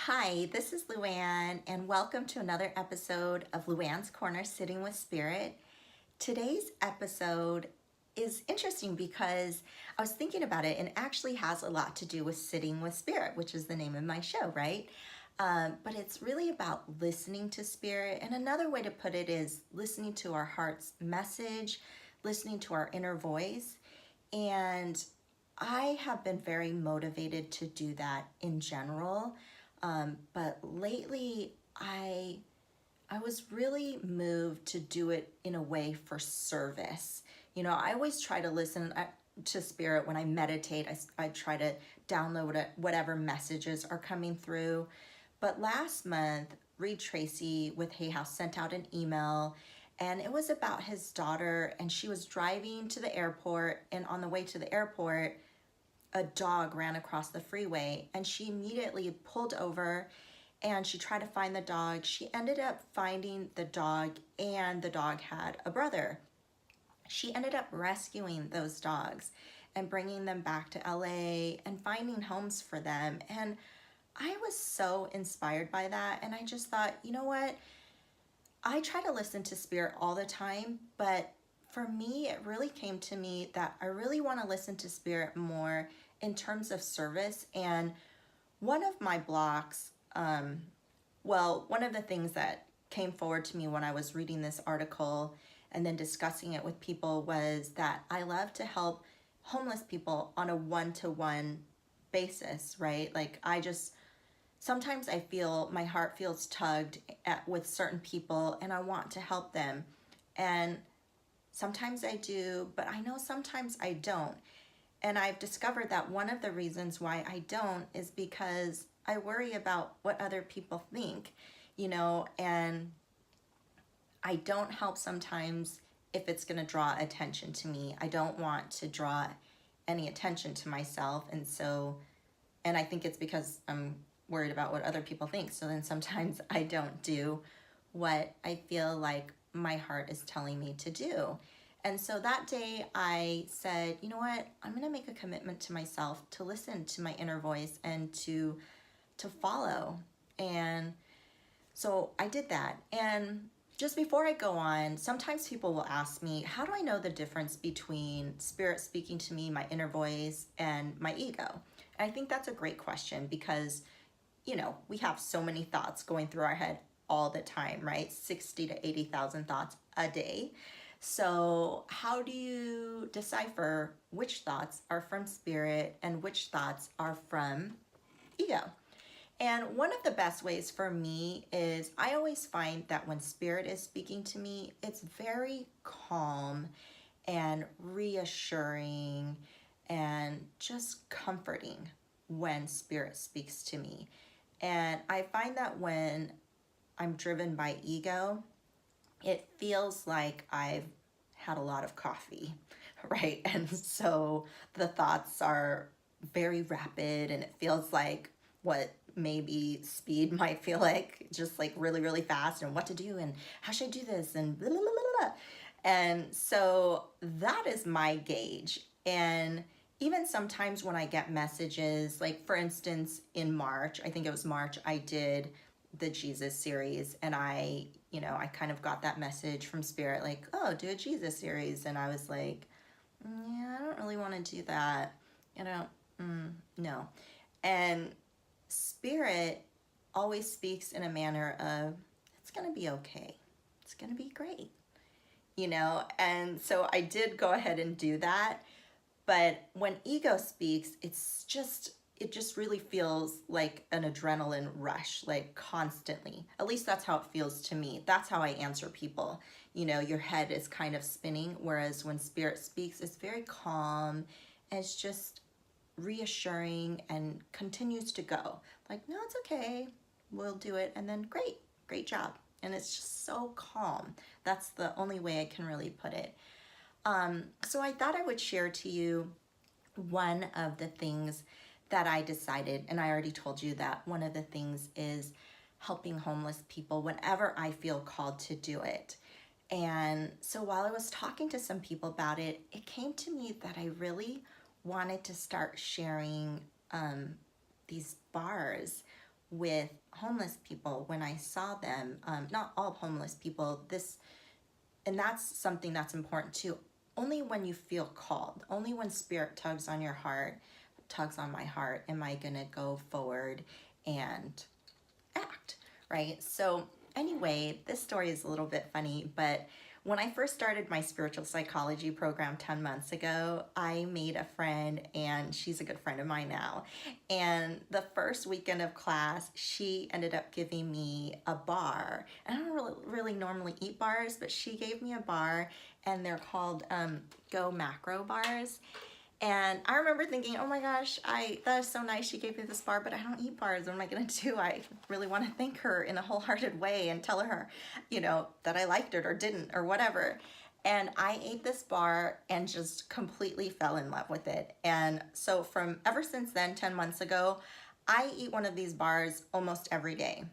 Hi, this is Luann, and welcome to another episode of Luann's Corner Sitting with Spirit. Today's episode is interesting because I was thinking about it and it actually has a lot to do with sitting with spirit, which is the name of my show, right? But it's really about listening to spirit. And another way to put it is listening to our heart's message, listening to our inner voice. And I have been very motivated to do that in general. But lately, I was really moved to do it in a way for service. I always try to listen to spirit when I meditate. I try to download whatever messages are coming through. But last month, Reed Tracy with Hay House sent out an email, and it was about his daughter, and she was driving to the airport, and on the way to the airport, a dog ran across the freeway, and she immediately pulled over and she tried to find the dog. She ended up finding the dog, and the dog had a brother. She ended up rescuing those dogs and bringing them back to LA and finding homes for them. And I was so inspired by that. And I just thought, you know what? I try to listen to spirit all the time, but for me, it really came to me that I really want to listen to spirit more in terms of service. And one of my blocks, one of the things that came forward to me when I was reading this article and then discussing it with people was that I love to help homeless people on a one-to-one basis, right? Sometimes I feel my heart feels tugged with certain people and I want to help them. And sometimes I do, but I know sometimes I don't. And I've discovered that one of the reasons why I don't is because I worry about what other people think, and I don't help sometimes if it's going to draw attention to me. I don't want to draw any attention to myself. And I think it's because I'm worried about what other people think. So then sometimes I don't do what I feel like my heart is telling me to do. And so that day I said, you know what, I'm going to make a commitment to myself to listen to my inner voice and to follow. And so I did that. And just before I go on, sometimes people will ask me, how do I know the difference between spirit speaking to me, my inner voice, and my ego? And I think that's a great question because, we have so many thoughts going through our head all the time, right? 60 to 80,000 thoughts a day. So how do you decipher which thoughts are from spirit and which thoughts are from ego? And one of the best ways for me is I always find that when spirit is speaking to me, it's very calm and reassuring and just comforting when spirit speaks to me. And I find that when I'm driven by ego, it feels like I've had a lot of coffee, right? And so the thoughts are very rapid and it feels like what maybe speed might feel like, just like really, really fast, and what to do and how should I do this and blah, blah, blah, blah. And so that is my gauge. And even sometimes when I get messages, like for instance, in March, I think it was March, I did the Jesus series, and I kind of got that message from spirit, like, oh, do a Jesus series. And I was like, yeah, I don't really want to do that. No. And spirit always speaks in a manner of, it's going to be okay. It's going to be great. And so I did go ahead and do that. But when ego speaks, it just really feels like an adrenaline rush, like constantly. At least that's how it feels to me. That's how I answer people. Your head is kind of spinning, whereas when spirit speaks, it's very calm. And it's just reassuring and continues to go. Like, no, it's okay. We'll do it. And then great job. And it's just so calm. That's the only way I can really put it. So I thought I would share to you one of the things that I decided, and I already told you that one of the things is helping homeless people whenever I feel called to do it. And so while I was talking to some people about it, it came to me that I really wanted to start sharing these bars with homeless people when I saw them. Not all homeless people. And that's something that's important too. Only when you feel called, only when Spirit tugs on your heart, tugs on my heart, am I gonna go forward and act, right? So anyway, this story is a little bit funny, but when I first started my spiritual psychology program 10 months ago, I made a friend, and she's a good friend of mine now. And the first weekend of class, she ended up giving me a bar. And I don't really normally eat bars, but she gave me a bar, and they're called Go Macro bars. And I remember thinking, oh my gosh, that is so nice. She gave me this bar, but I don't eat bars. What am I going to do? I really want to thank her in a wholehearted way and tell her, that I liked it or didn't or whatever. And I ate this bar and just completely fell in love with it. And so from ever since then, 10 months ago, I eat one of these bars almost every day.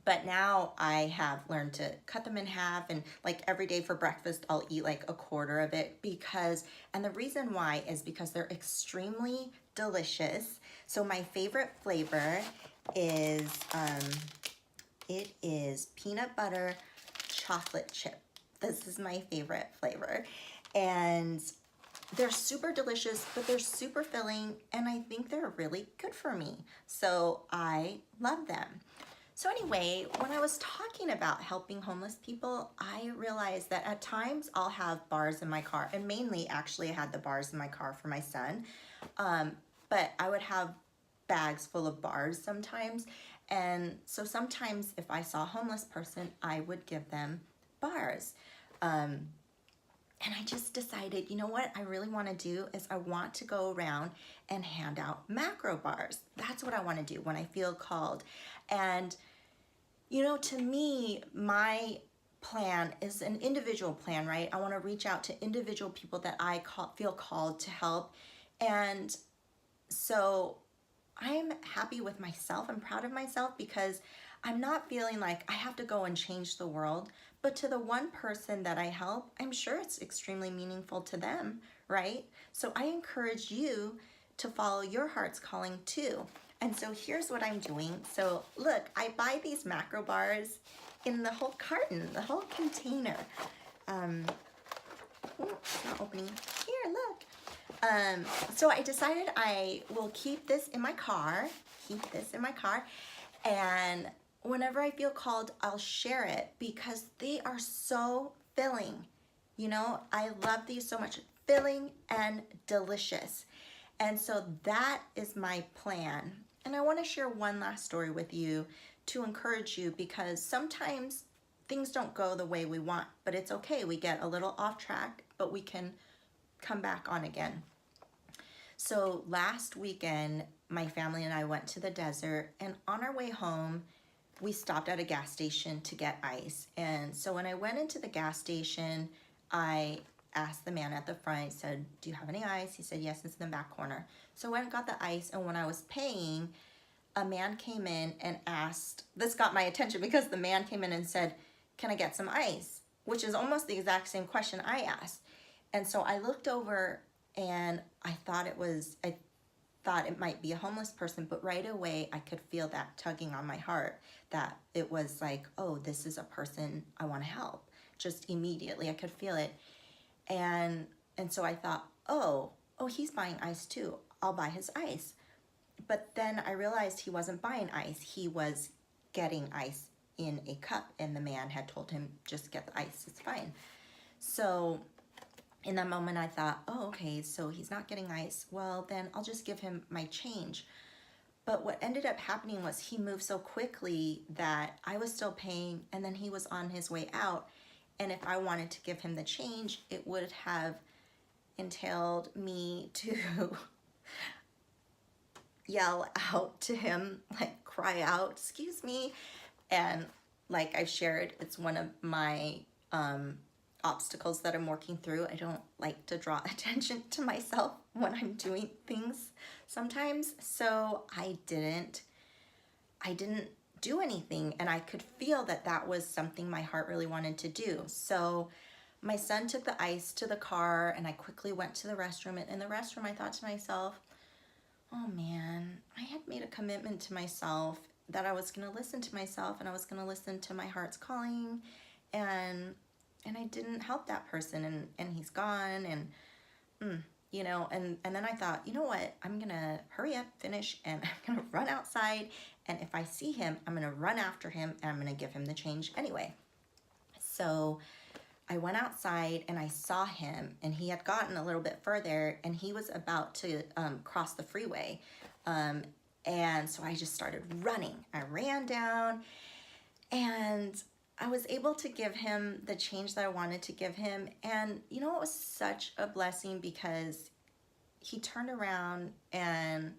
But now I have learned to cut them in half, and like every day for breakfast I'll eat like a quarter of it, and the reason why is because they're extremely delicious. So my favorite flavor is it is peanut butter chocolate chip. This is my favorite flavor, and they're super delicious, but they're super filling, and I think they're really good for me. So I love them. So anyway, when I was talking about helping homeless people, I realized that at times I'll have bars in my car, and mainly actually I had the bars in my car for my son, but I would have bags full of bars sometimes. And so sometimes if I saw a homeless person, I would give them bars. And I just decided, you know what I really want to do is I want to go around and hand out macro bars. That's what I want to do when I feel called. And, to me, my plan is an individual plan, right? I want to reach out to individual people that I feel called to help. And so I'm happy with myself. I'm proud of myself because I'm not feeling like I have to go and change the world. But to the one person that I help, I'm sure it's extremely meaningful to them, right? So I encourage you to follow your heart's calling too. And so here's what I'm doing. So look, I buy these macro bars in the whole carton, the whole container. It's not opening. Here, look. So I decided I will keep this in my car, and whenever I feel called, I'll share it because they are so filling. I love these so much. Filling and delicious. And so that is my plan. And I want to share one last story with you to encourage you, because sometimes things don't go the way we want, but it's okay. We get a little off track, but we can come back on again. So last weekend, my family and I went to the desert, and on our way home, we stopped at a gas station to get ice. And so when I went into the gas station, I asked the man at the front, I said, do you have any ice? He said, yes, it's in the back corner. So I went and got the ice, and when I was paying, a man came in and asked, this got my attention because the man came in and said, can I get some ice? Which is almost the exact same question I asked. And so I looked over and I thought it might be a homeless person, but right away I could feel that tugging on my heart, that it was like, oh, this is a person I want to help. Just immediately I could feel it. And so I thought, oh, he's buying ice too. I'll buy his ice. But then I realized he wasn't buying ice. He was getting ice in a cup, and the man had told him, just get the ice, it's fine. So in that moment I thought, oh, okay, so he's not getting ice. Well, then I'll just give him my change. But what ended up happening was he moved so quickly that I was still paying, and then he was on his way out. And if I wanted to give him the change, it would have entailed me to yell out to him, like cry out, excuse me. And like I've shared, it's one of my obstacles that I'm working through. I don't like to draw attention to myself when I'm doing things sometimes. So I didn't do anything, and I could feel that was something my heart really wanted to do. So my son took the ice to the car, and I quickly went to the restroom. And in the restroom, I thought to myself, oh man, I had made a commitment to myself, that I was going to listen to myself and I was going to listen to my heart's calling, and I didn't help that person, and he's gone, and you know, and then I thought, you know what, I'm gonna hurry up, finish, and I'm gonna run outside, and if I see him, I'm gonna run after him, and I'm gonna give him the change anyway. So I went outside and I saw him, and he had gotten a little bit further, and he was about to cross the freeway. And so I just started running. I ran down, and I was able to give him the change that I wanted to give him. And you know, it was such a blessing because he turned around and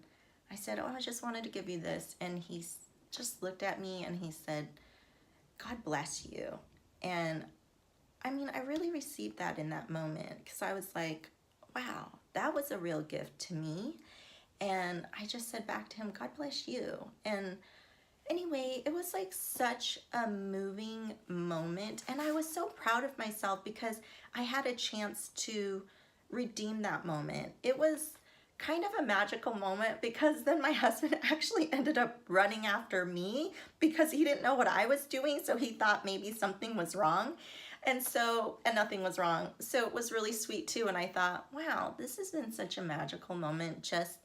I said, oh, I just wanted to give you this. And he just looked at me and he said, God bless you. And I mean, I really received that in that moment because I was like, wow, that was a real gift to me. And I just said back to him, God bless you. And anyway, it was like such a moving moment, and I was so proud of myself because I had a chance to redeem that moment. It was kind of a magical moment because then my husband actually ended up running after me because he didn't know what I was doing, so he thought maybe something was wrong. And nothing was wrong. So it was really sweet too, and I thought, wow, this has been such a magical moment just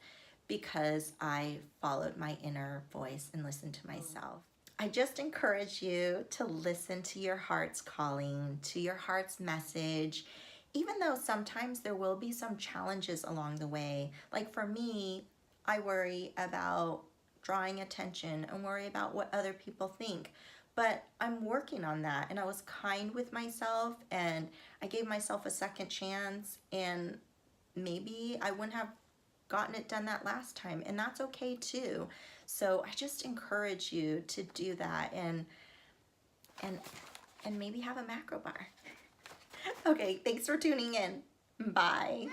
because I followed my inner voice and listened to myself. I just encourage you to listen to your heart's calling, to your heart's message, even though sometimes there will be some challenges along the way. Like for me, I worry about drawing attention and worry about what other people think. But I'm working on that, and I was kind with myself, and I gave myself a second chance, and maybe I wouldn't have gotten it done that last time, and that's okay too. So I just encourage you to do that, and maybe have a macro bar. Okay, thanks for tuning in. Bye.